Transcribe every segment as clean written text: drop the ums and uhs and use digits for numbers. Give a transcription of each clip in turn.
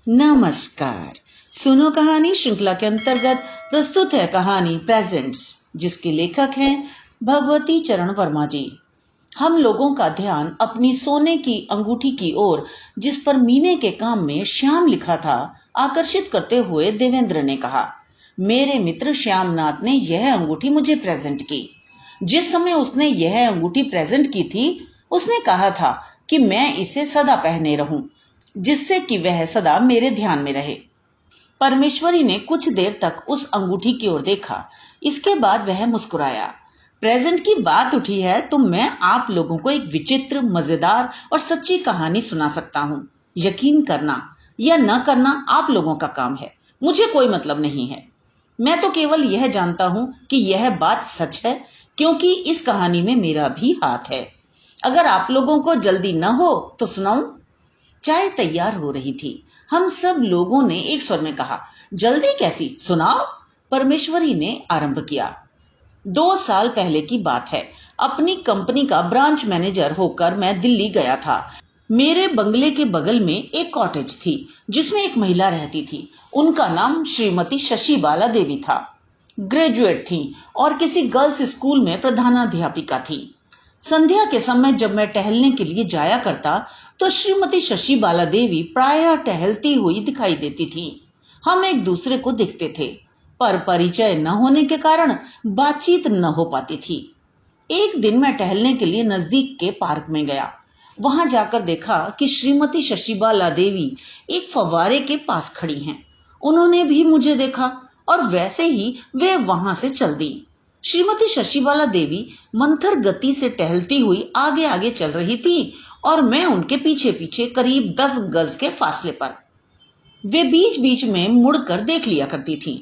नमस्कार। सुनो कहानी श्रृंखला के अंतर्गत प्रस्तुत है कहानी प्रेजेंट्स, जिसके लेखक हैं भगवती चरण वर्मा जी। हम लोगों का ध्यान अपनी सोने की अंगूठी की ओर, जिस पर मीने के काम में श्याम लिखा था, आकर्षित करते हुए देवेंद्र ने कहा, मेरे मित्र श्यामनाथ ने यह अंगूठी मुझे प्रेजेंट की। जिस समय उसने यह अंगूठी प्रेजेंट की थी, उसने कहा था कि मैं इसे सदा पहने रहूं, जिससे कि वह सदा मेरे ध्यान में रहे। परमेश्वरी ने कुछ देर तक उस अंगूठी की ओर देखा। इसके बाद वह मुस्कुराया। प्रेजेंट की बात उठी है तो मैं आप लोगों को एक विचित्र, मजेदार और सच्ची कहानी सुना सकता हूँ। यकीन करना या न करना आप लोगों का काम है, मुझे कोई मतलब नहीं है। मैं तो केवल यह जानता हूँ कि यह बात सच है, क्योंकि इस कहानी में मेरा भी हाथ है। अगर आप लोगों को जल्दी न हो तो सुनाऊं? चाय तैयार हो रही थी। हम सब लोगों ने एक स्वर में कहा, जल्दी कैसी, सुनाओ। परमेश्वरी ने आरंभ किया। 2 साल पहले की बात है। अपनी कंपनी का ब्रांच मैनेजर होकर मैं दिल्ली गया था। मेरे बंगले के बगल में एक कॉटेज थी, जिसमें एक महिला रहती थी। उनका नाम श्रीमती शशि बाला देवी था। ग्रेजुएट थी और किसी गर्ल्स स्कूल में प्रधानाध्यापिका थी। संध्या के समय जब मैं टहलने के लिए जाया करता, तो श्रीमती शशि बाला देवी प्रायः टहलती हुई दिखाई देती थी। हम एक दूसरे को देखते थे, पर परिचय न होने के कारण बातचीत न हो पाती थी। एक दिन मैं टहलने के लिए नजदीक के पार्क में गया। वहां जाकर देखा कि श्रीमती शशि बाला देवी एक फव्वारे के पास खड़ी हैं। उन्होंने भी मुझे देखा और वैसे ही वे वहां से चल दी। श्रीमती शशि बाला देवी मंथर गति से टहलती हुई आगे आगे चल रही थी और मैं उनके पीछे पीछे करीब 10 गज के फासले पर। वे बीच बीच में मुड़कर देख लिया करती थी।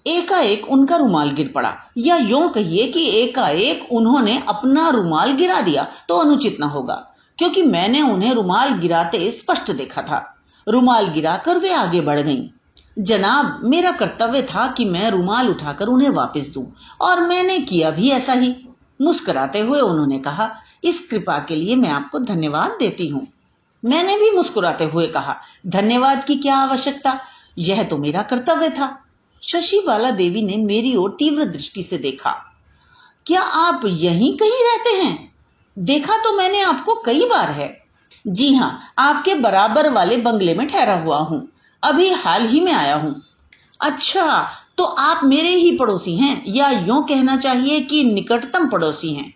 एकाएक उनका रुमाल गिर पड़ा, या यूं कहिए कि एकाएक उन्होंने अपना रुमाल गिरा दिया तो अनुचित न होगा, क्योंकि मैंने उन्हें रुमाल गिराते स्पष्ट देखा था। रुमाल गिराकर वे आगे बढ़ गईं। जनाब, मेरा कर्तव्य था कि मैं रुमाल उठाकर उन्हें वापस दूं, और मैंने किया भी ऐसा ही। मुस्कुराते हुए उन्होंने कहा, इस कृपा के लिए मैं आपको धन्यवाद देती हूँ। मैंने भी मुस्कुराते हुए कहा, धन्यवाद की क्या आवश्यकता, यह तो मेरा कर्तव्य था। शशि बाला देवी ने मेरी ओर तीव्र दृष्टि से देखा। क्या आप यहीं कहीं रहते हैं? देखा तो मैंने आपको कई बार है। जी हाँ, आपके बराबर वाले बंगले में ठहरा हुआ हूँ। अभी हाल ही में आया हूँ। अच्छा, तो आप मेरे ही पड़ोसी हैं, या यूं कहना चाहिए कि निकटतम पड़ोसी हैं।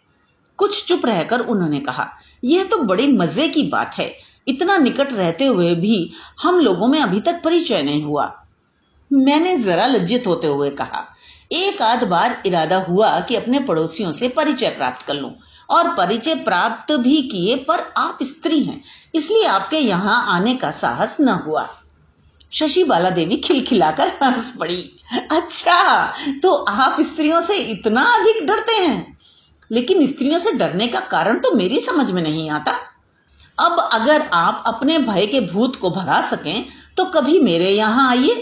कुछ चुप रहकर उन्होंने कहा, यह तो बड़े मजे की बात है। इतना निकट रहते हुए भी हम लोगों में अभी तक परिचय नहीं हुआ। मैंने जरा लज्जित होते हुए कहा, एक आध बार इरादा हुआ कि अपने पड़ोसियों से परिचय प्राप्त कर लूं, और परिचय प्राप्त भी किए, पर आप स्त्री हैं, इसलिए आपके यहाँ आने का साहस न हुआ। शशि बाला देवी खिलखिलाकर हंस पड़ी। अच्छा, तो आप स्त्रियों से इतना अधिक डरते हैं? लेकिन स्त्रियों से डरने का कारण तो मेरी समझ में नहीं आता। अब अगर आप अपने भय के भूत को भगा सकें तो कभी मेरे यहाँ आइए।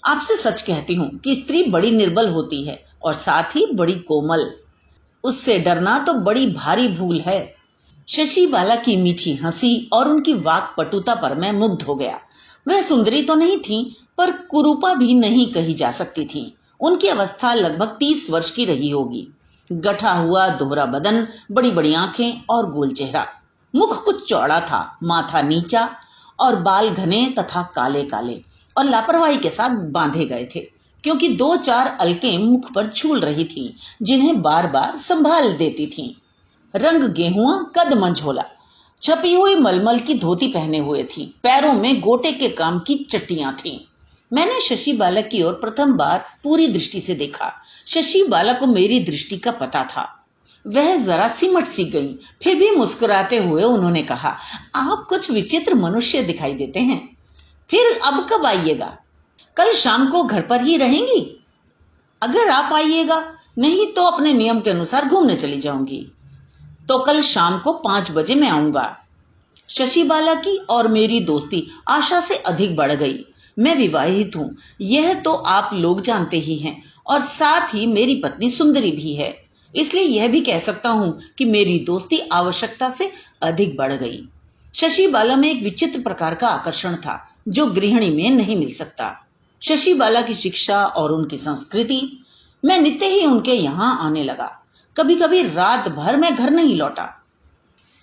आपसे सच कहती हूँ कि स्त्री बड़ी निर्बल होती है और साथ ही बड़ी कोमल। उससे डरना तो बड़ी भारी भूल है। शशि बाला की मीठी हंसी और उनकी वाक पटुता पर मैं मुग्ध हो गया। वह सुंदरी तो नहीं थी, पर कुरूपा भी नहीं कही जा सकती थी। उनकी अवस्था लगभग 30 वर्ष की रही होगी। गठा हुआ दोहरा बदन, बड़ी बड़ी आंखें और गोल चेहरा। मुख कुछ चौड़ा था, माथा नीचा, और बाल घने तथा काले काले और लापरवाही के साथ बांधे गए थे, क्योंकि 2-4 अलकें मुख पर झूल रही थीं, जिन्हें बार बार संभाल देती थीं। रंग गेहुआ, कद मंझोला, छपी हुई मलमल की धोती पहने हुए थी। पैरों में गोटे के काम की चट्टियां थीं। मैंने शशि बाला की ओर प्रथम बार पूरी दृष्टि से देखा। शशि बाला को मेरी दृष्टि का पता था। वह जरा सिमट सी गई, फिर भी मुस्कुराते हुए उन्होंने कहा, आप कुछ विचित्र मनुष्य दिखाई देते हैं। फिर अब कब आइएगा? कल शाम को घर पर ही रहेंगी? अगर आप आइएगा, नहीं तो अपने नियम के अनुसार घूमने चली जाऊंगी। तो कल शाम को 5 बजे मैं आऊंगा। शशि बाला की और मेरी दोस्ती आशा से अधिक बढ़ गई। मैं विवाहित हूं, यह तो आप लोग जानते ही हैं, और साथ ही मेरी पत्नी सुंदरी भी है। इसलिए यह भी कह सकता हूं कि मेरी दोस्ती आवश्यकता से अधिक बढ़ गई। शशि बाला में एक विचित्र प्रकार का आकर्षण था। जो गृहिणी में नहीं मिल सकता। शशि बाला की शिक्षा और उनकी संस्कृति। मैं नित्य ही उनके यहाँ आने लगा। कभी कभी रात भर मैं घर नहीं लौटा।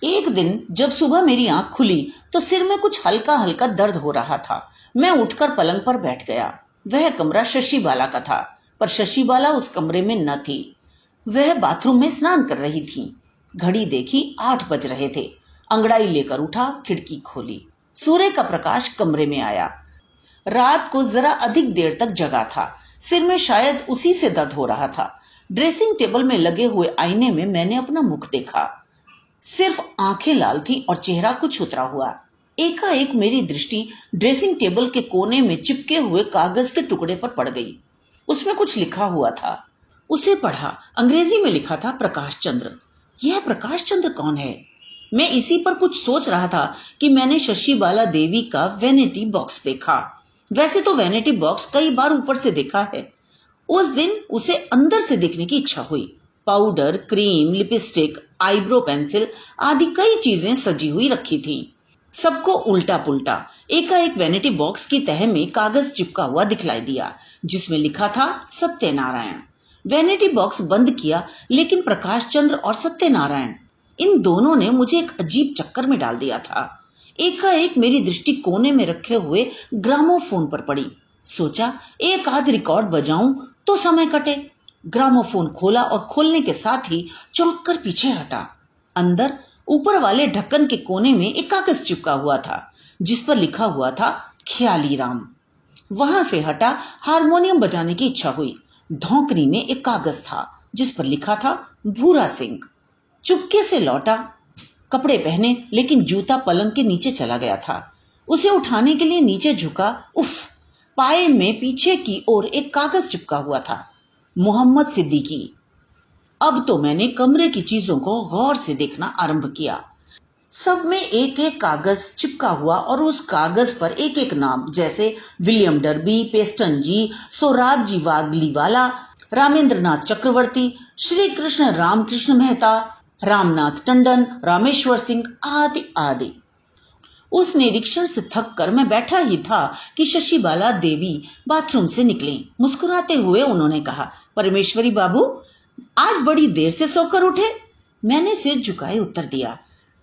एक दिन जब सुबह मेरी आंख खुली तो सिर में कुछ हल्का हल्का दर्द हो रहा था। मैं उठकर पलंग पर बैठ गया। वह कमरा शशि बाला का था, पर शशि बाला उस कमरे में न थी। वह बाथरूम में स्नान कर रही थी। घड़ी देखी, 8 बज रहे थे। अंगड़ाई लेकर उठा, खिड़की खोली। सूर्य का प्रकाश कमरे में आया। रात को जरा अधिक देर तक जगा था। सिर में शायद उसी से दर्द हो रहा था। ड्रेसिंग टेबल में लगे हुए आईने में मैंने अपना मुख देखा। सिर्फ आंखें लाल थी और चेहरा कुछ उतरा हुआ। एकाएक मेरी दृष्टि ड्रेसिंग टेबल के कोने में चिपके हुए कागज के टुकड़े पर पड़ गई। उसमें कुछ लिखा हुआ था। उसे पढ़ा। अंग्रेजी में लिखा था, प्रकाश चंद्र। यह प्रकाश चंद्र कौन है? मैं इसी पर कुछ सोच रहा था कि मैंने शशि बाला देवी का वैनिटी बॉक्स देखा। वैसे तो वैनिटी बॉक्स कई बार ऊपर से देखा है। उस दिन उसे अंदर से देखने की इच्छा हुई। Powder, cream, lipstick, eyebrow pencil आदि कई चीजें सजी हुई रखी थी। सबको उल्टा पुल्टा। एकाएक वैनिटी बॉक्स की तह में कागज चिपका हुआ दिखलाई दिया, जिसमें लिखा था सत्यनारायण। वैनिटी बॉक्स बंद किया, लेकिन प्रकाश चंद्र और सत्यनारायण, इन दोनों ने मुझे एक अजीब चक्कर में डाल दिया था। एकाएक मेरी दृष्टि कोने में रखे हुए ग्रामोफोन पर पड़ी। सोचा एक आध रिकॉर्ड बजाऊं तो समय कटे। ग्रामोफोन खोला और खोलने के साथ ही चौंक कर पीछे हटा। अंदर ऊपर वाले ढक्कन के कोने में एक कागज चिपका हुआ था, जिस पर लिखा हुआ था ख्याली राम। वहां से हटा, हारमोनियम बजाने की इच्छा हुई। धौंकनी में एक कागज था, जिस पर लिखा था भूरा सिंह। चुपके से लौटा। कपड़े पहने, लेकिन जूता पलंग के नीचे चला गया था। उसे उठाने के लिए नीचे झुका। उफ! पाए में पीछे की ओर एक कागज चिपका हुआ था, मोहम्मद सिद्दीकी। अब तो मैंने कमरे की चीजों को गौर से देखना आरंभ किया। सब में एक एक कागज चिपका हुआ और उस कागज पर एक एक नाम, जैसे विलियम डर्बी, पेस्टन जी, सोराब जी वागलीवाला, रामेंद्रनाथ चक्रवर्ती, श्री कृष्ण रामकृष्ण मेहता, रामनाथ टंडन, रामेश्वर सिंह आदि आदि। उस निरीक्षण से थक कर मैं बैठा ही था कि शशि बाला देवी बाथरूम से निकली। मुस्कुराते हुए उन्होंने कहा, परमेश्वरी बाबू, आज बड़ी देर से सोकर उठे? मैंने सिर झुकाए उत्तर दिया,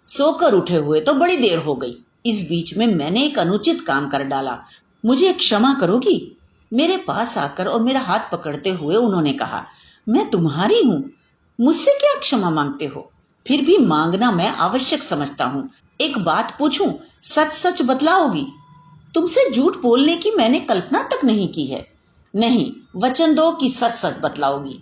सोकर उठे हुए तो बड़ी देर हो गई। इस बीच में मैंने एक अनुचित काम कर डाला। मुझे क्षमा करोगी? मेरे पास आकर और मेरा हाथ पकड़ते हुए उन्होंने कहा, मैं तुम्हारी हूं, मुझसे क्या क्षमा मांगते हो? फिर भी मांगना मैं आवश्यक समझता हूं। एक बात पूछूं, सच सच बतलाओगी? तुमसे झूठ बोलने की मैंने कल्पना तक नहीं की है। नहीं, वचन दो कि सच सच बतलाओगी।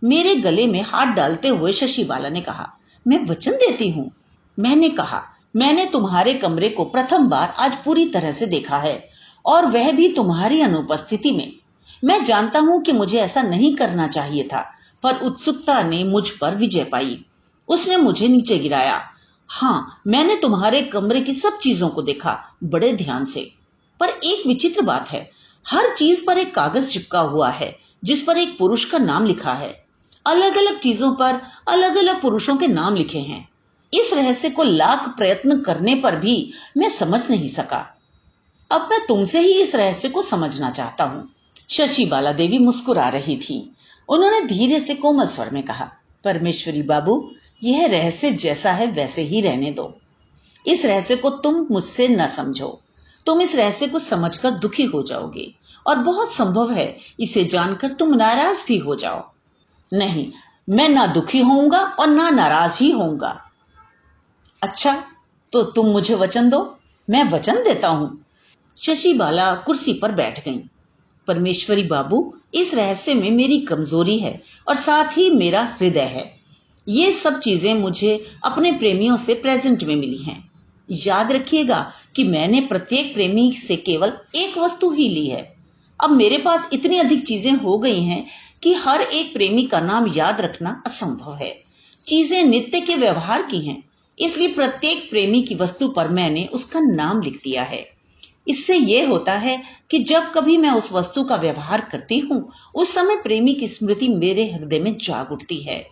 मेरे गले में हाथ डालते हुए शशि बाला ने कहा, मैं वचन देती हूँ। मैंने कहा, मैंने तुम्हारे कमरे को प्रथम बार आज पूरी तरह से देखा है, और वह भी तुम्हारी अनुपस्थिति में। मैं जानता हूं कि मुझे ऐसा नहीं करना चाहिए था, पर उत्सुकता ने मुझ पर विजय पाई। उसने मुझे नीचे गिराया। हाँ, मैंने तुम्हारे कमरे की सब चीजों को देखा बड़े ध्यान से, पर एक विचित्र बात है। हर चीज पर एक कागज चिपका हुआ है, जिस पर एक पुरुष का नाम लिखा है। अलग अलग चीजों पर अलग अलग पुरुषों के नाम लिखे हैं। इस रहस्य को लाख प्रयत्न करने पर भी मैं समझ नहीं सका। अब मैं तुमसे ही इस रहस्य को समझना चाहता हूँ। शशि बाला देवी मुस्कुरा रही थी। उन्होंने धीरे से कोमल स्वर में कहा, परमेश्वरी बाबू, यह रहस्य जैसा है वैसे ही रहने दो। इस रहस्य को तुम मुझसे न समझो। तुम इस रहस्य को समझकर दुखी हो जाओगे, और बहुत संभव है इसे जानकर तुम नाराज भी हो जाओ। नहीं, मैं ना दुखी होऊंगा और ना नाराज ही होऊंगा। अच्छा, तो तुम मुझे वचन दो। मैं वचन देता हूं। शशि बाला कुर्सी पर बैठ गईं। परमेश्वरी बाबू, इस रहस्य में मेरी कमजोरी है और साथ ही मेरा हृदय है। ये सब चीजें मुझे अपने प्रेमियों से प्रेजेंट में मिली हैं। याद रखिएगा कि मैंने प्रत्येक प्रेमी से केवल एक वस्तु ही ली है। अब मेरे पास इतनी अधिक चीजें हो गई हैं कि हर एक प्रेमी का नाम याद रखना असंभव है। चीजें नित्य के व्यवहार की हैं, इसलिए प्रत्येक प्रेमी की वस्तु पर मैंने उसका नाम लिख दिया है। इससे यह होता है कि जब कभी मैं उस वस्तु का व्यवहार करती हूँ, उस समय प्रेमी की स्मृति मेरे हृदय में जाग उठती है।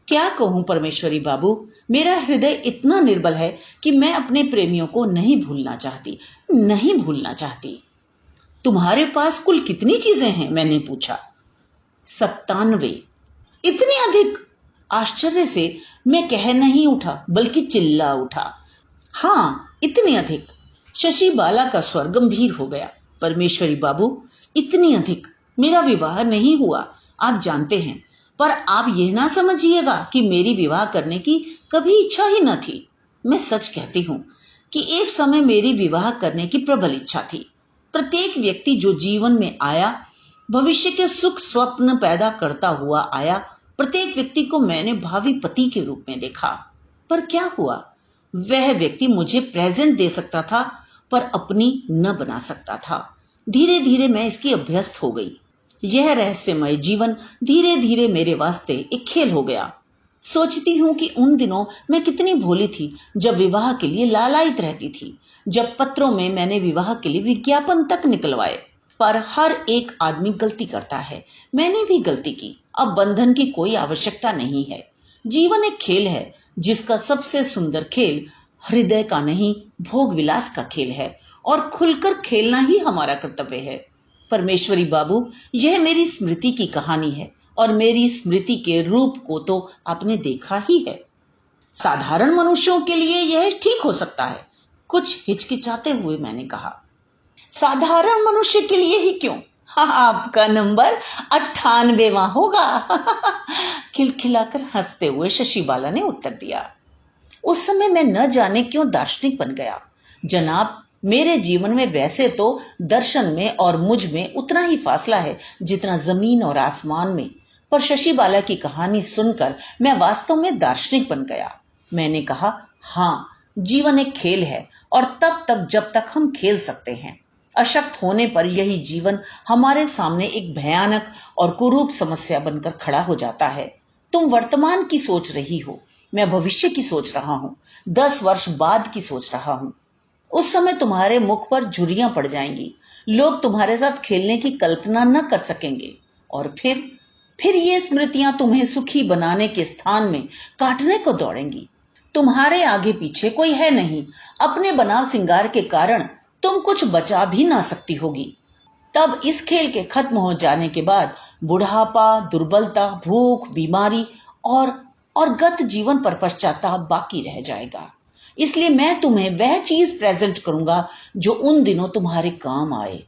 क्या कहूं परमेश्वरी बाबू, मेरा हृदय इतना निर्बल है कि मैं अपने प्रेमियों को नहीं भूलना चाहती। तुम्हारे पास कुल कितनी चीजें हैं? मैंने पूछा। 97। इतने अधिक? आश्चर्य से मैं कह नहीं उठा बल्कि चिल्ला उठा। हाँ, इतने अधिक। शशि बाला का स्वर गंभीर हो गया। परमेश्वरी बाबू, इतनी अधिक? मेरा विवाह नहीं हुआ, आप जानते हैं, पर आप ये ना समझिएगा कि मेरी विवाह करने की कभी इच्छा ही न थी। मैं सच कहती हूँ कि एक समय मेरी विवाह करने की प्रबल इच्छा थी। प्रत्येक व्यक्ति जो जीवन में आया, भविष्य के सुख स्वप्न पैदा करता हुआ आया। प्रत्येक व्यक्ति को मैंने भावी पति के रूप में देखा। पर क्या हुआ? वह व्यक्ति मुझे प्रेजेंट दे सकता था, पर अपनी न बना सकता था। धीरे धीरे मैं इसकी अभ्यस्त हो गई। यह रहस्यमय जीवन धीरे धीरे मेरे वास्ते एक खेल हो गया। सोचती हूँ कि उन दिनों मैं कितनी भोली थी, जब विवाह के लिए लालायित रहती थी, जब पत्रों में मैंने विवाह के लिए विज्ञापन तक निकलवाए। पर हर एक आदमी गलती करता है, मैंने भी गलती की। अब बंधन की कोई आवश्यकता नहीं है। जीवन एक खेल है, जिसका सबसे सुंदर खेल हृदय का नहीं, भोग विलास का खेल है, और खुलकर खेलना ही हमारा कर्तव्य है। परमेश्वरी बाबू, यह मेरी स्मृति की कहानी है, और मेरी स्मृति के रूप को तो आपने देखा ही है। साधारण मनुष्यों के लिए यह ठीक हो सकता है, कुछ हिचकिचाते हुए मैंने कहा। साधारण मनुष्य के लिए ही क्यों? हाँ, आपका नंबर 98वां होगा। खिलखिलाकर हंसते हुए शशि बाला ने उत्तर दिया। उस समय मैं न जाने क्यों दार्शनिक बन गया। जनाब, मेरे जीवन में वैसे तो दर्शन में और मुझ में उतना ही फासला है जितना जमीन और आसमान में, पर शशि बाला की कहानी सुनकर मैं वास्तव में दार्शनिक बन गया। मैंने कहा, हाँ, जीवन एक खेल है, और तब तक जब तक हम खेल सकते हैं। अशक्त होने पर यही जीवन हमारे सामने एक भयानक और कुरूप समस्या बनकर खड़ा हो जाता है। तुम वर्तमान की सोच रही हो, मैं भविष्य की सोच रहा हूँ, 10 वर्ष बाद की सोच रहा हूँ। उस समय तुम्हारे मुख पर झुर्रियां पड़ जाएंगी, लोग तुम्हारे साथ खेलने की कल्पना न कर सकेंगे, और फिर ये स्मृतियां तुम्हें सुखी बनाने के स्थान में काटने को दौड़ेंगी। तुम्हारे आगे पीछे कोई है नहीं, अपने बनाव सिंगार के कारण तुम कुछ बचा भी ना सकती होगी। तब इस खेल के खत्म हो जाने के बाद बुढ़ापा, दुर्बलता, भूख, बीमारी और गत जीवन पर पश्चाताप बाकी रह जाएगा। इसलिए मैं तुम्हें वह चीज प्रेजेंट करूंगा जो उन दिनों तुम्हारे काम आए।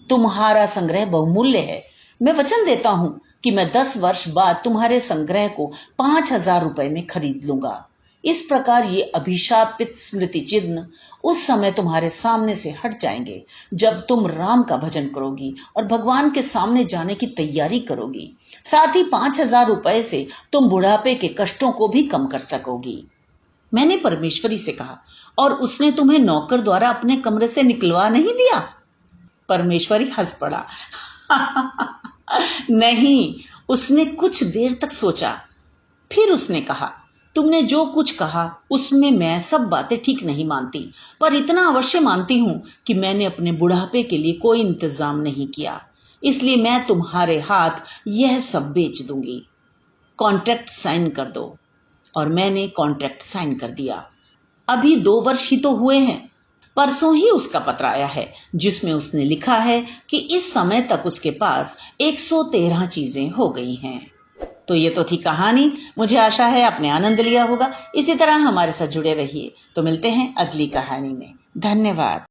तुम्हारा संग्रह बहुमूल्य है। मैं वचन देता हूं कि मैं 10 वर्ष बाद तुम्हारे संग्रह को 5000 रुपए में खरीद लूंगा। इस प्रकार ये अभिशापित स्मृति चिन्ह उस समय तुम्हारे सामने से हट जाएंगे जब तुम राम का भजन करोगी और भगवान के सामने जाने की तैयारी करोगी। साथ ही 5000 रुपए से तुम बुढ़ापे के कष्टों को भी कम कर सकोगी। मैंने परमेश्वरी से कहा, और उसने तुम्हें नौकर द्वारा अपने कमरे से निकलवा नहीं दिया? परमेश्वरी हंस पड़ा। नहीं, उसने कुछ देर तक सोचा, फिर उसने कहा, तुमने जो कुछ कहा उसमें मैं सब बातें ठीक नहीं मानती, पर इतना अवश्य मानती हूं कि मैंने अपने बुढ़ापे के लिए कोई इंतजाम नहीं किया, इसलिए मैं तुम्हारे हाथ यह सब बेच दूंगी। कॉन्ट्रैक्ट साइन कर दो। और मैंने कॉन्ट्रैक्ट साइन कर दिया। अभी 2 वर्ष ही तो हुए हैं। परसों ही उसका पत्र आया है, जिसमें उसने लिखा है कि इस समय तक उसके पास 113 चीजें हो गई हैं। तो ये तो थी कहानी। मुझे आशा है आपने आनंद लिया होगा। इसी तरह हमारे साथ जुड़े रहिए। तो मिलते हैं अगली कहानी में। धन्यवाद।